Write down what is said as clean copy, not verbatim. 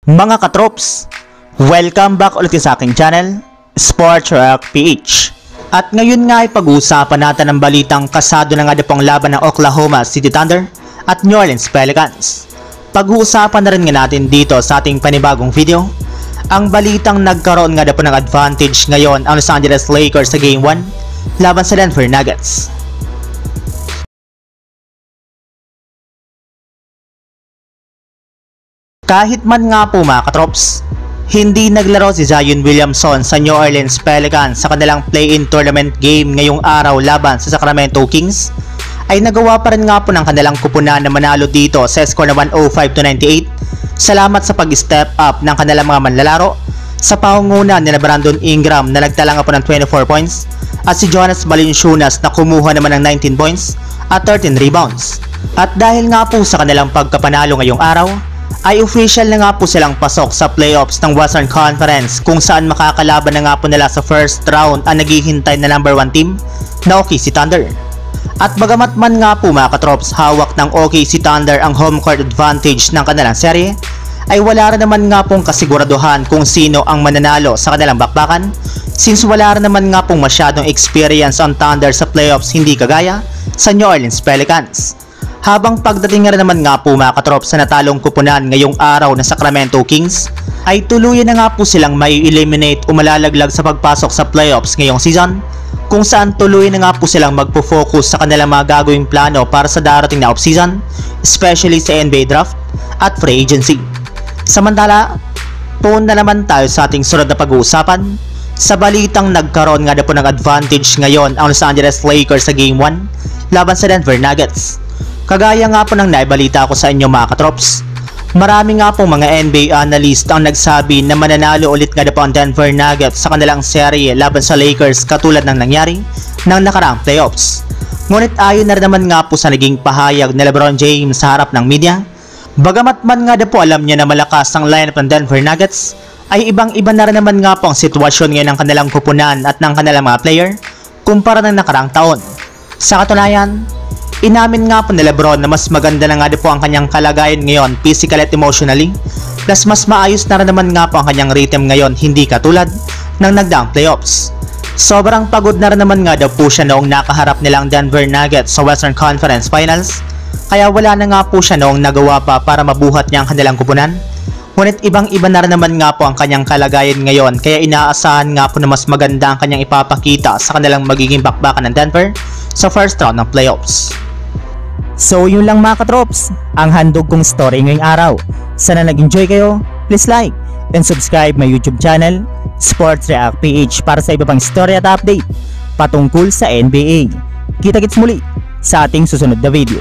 Mga katrops, welcome back ulit sa aking channel, Sports Rock PH. At ngayon nga ay pag-uusapan natin ang balitang kasado na nga na pong laban ng Oklahoma City Thunder at New Orleans Pelicans. Pag-uusapan na rin nga natin dito sa ating panibagong video, ang balitang nagkaroon nga na po ng advantage ngayon ang Los Angeles Lakers sa Game 1 laban sa Denver Nuggets. Kahit man nga po mga katrops, hindi naglaro si Zion Williamson sa New Orleans Pelicans sa kanilang play-in tournament game ngayong araw laban sa Sacramento Kings, ay nagawa pa rin nga po ng kanilang kupunan na manalo dito sa score na 105-98 salamat sa pag-step up ng kanilang mga manlalaro sa pangunguna ni Brandon Ingram na nagtala nga po ng 24 points at si Jonas Valanciunas na kumuha naman ng 19 points at 13 rebounds. At dahil nga po sa kanilang pagkapanalo ngayong araw, ay official na nga po silang pasok sa playoffs ng Western Conference kung saan makakalaban na nga po nila sa first round ang naghihintay na number 1 team na OKC Thunder. At bagamat man nga po mga katrops hawak ng OKC Thunder ang home court advantage ng kanilang serye, ay wala rin naman nga pong kasiguraduhan kung sino ang mananalo sa kanilang bakbakan since wala rin naman nga pong masyadong experience ang Thunder sa playoffs, hindi kagaya sa New Orleans Pelicans. Habang pagdating nga naman nga po mga katrops sa natalong kupunan ngayong araw na Sacramento Kings, ay tuluyan na nga po silang may eliminate o malalaglag sa pagpasok sa playoffs ngayong season, kung saan tuloy na nga po silang magpo-focus sa kanilang mga gagawing plano para sa darating na offseason, especially sa NBA draft at free agency. Samantala, punta na naman tayo sa ating sunod na pag-uusapan sa balitang nagkaroon nga na po ng advantage ngayon ang Los Angeles Lakers sa Game 1 laban sa Denver Nuggets. Kagaya nga po ng naibalita ko sa inyo mga katrops, marami nga pong mga NBA analyst ang nagsabi na mananalo ulit nga na po ang Denver Nuggets sa kanilang serye laban sa Lakers katulad ng nangyari ng nakaraang playoffs. Ngunit ayon na rin naman nga po sa naging pahayag ni LeBron James sa harap ng media, bagamat man nga na po alam niya na malakas ang lineup ng Denver Nuggets, ay ibang-iba na rin naman nga po ang sitwasyon ngayon ng kanilang kupunan at ng kanilang mga player kumpara ng nakaraang taon. Sa katunayan, inamin nga po ni LeBron na mas maganda na nga po ang kanyang kalagayan ngayon physically at emotionally, plus mas maayos na rin naman nga po ang kanyang rhythm ngayon, hindi katulad ng nagdaang playoffs. Sobrang pagod na rin naman nga daw po siya noong nakaharap nilang Denver Nuggets sa Western Conference Finals, kaya wala na nga po siya noong nagawa pa para mabuhat niya ang kanilang kupunan. Ngunit ibang-iba na rin naman nga po ang kanyang kalagayan ngayon, kaya inaasahan nga po na mas maganda ang kanyang ipapakita sa kanilang magiging bakbakan ng Denver sa first round ng playoffs. So yun lang mga katrops, ang handog kong story ngayong araw. Sana nag-enjoy kayo, please like and subscribe my YouTube channel, Sports React PH, para sa iba pang story at update patungkol sa NBA. Kita-kits muli sa ating susunod na video.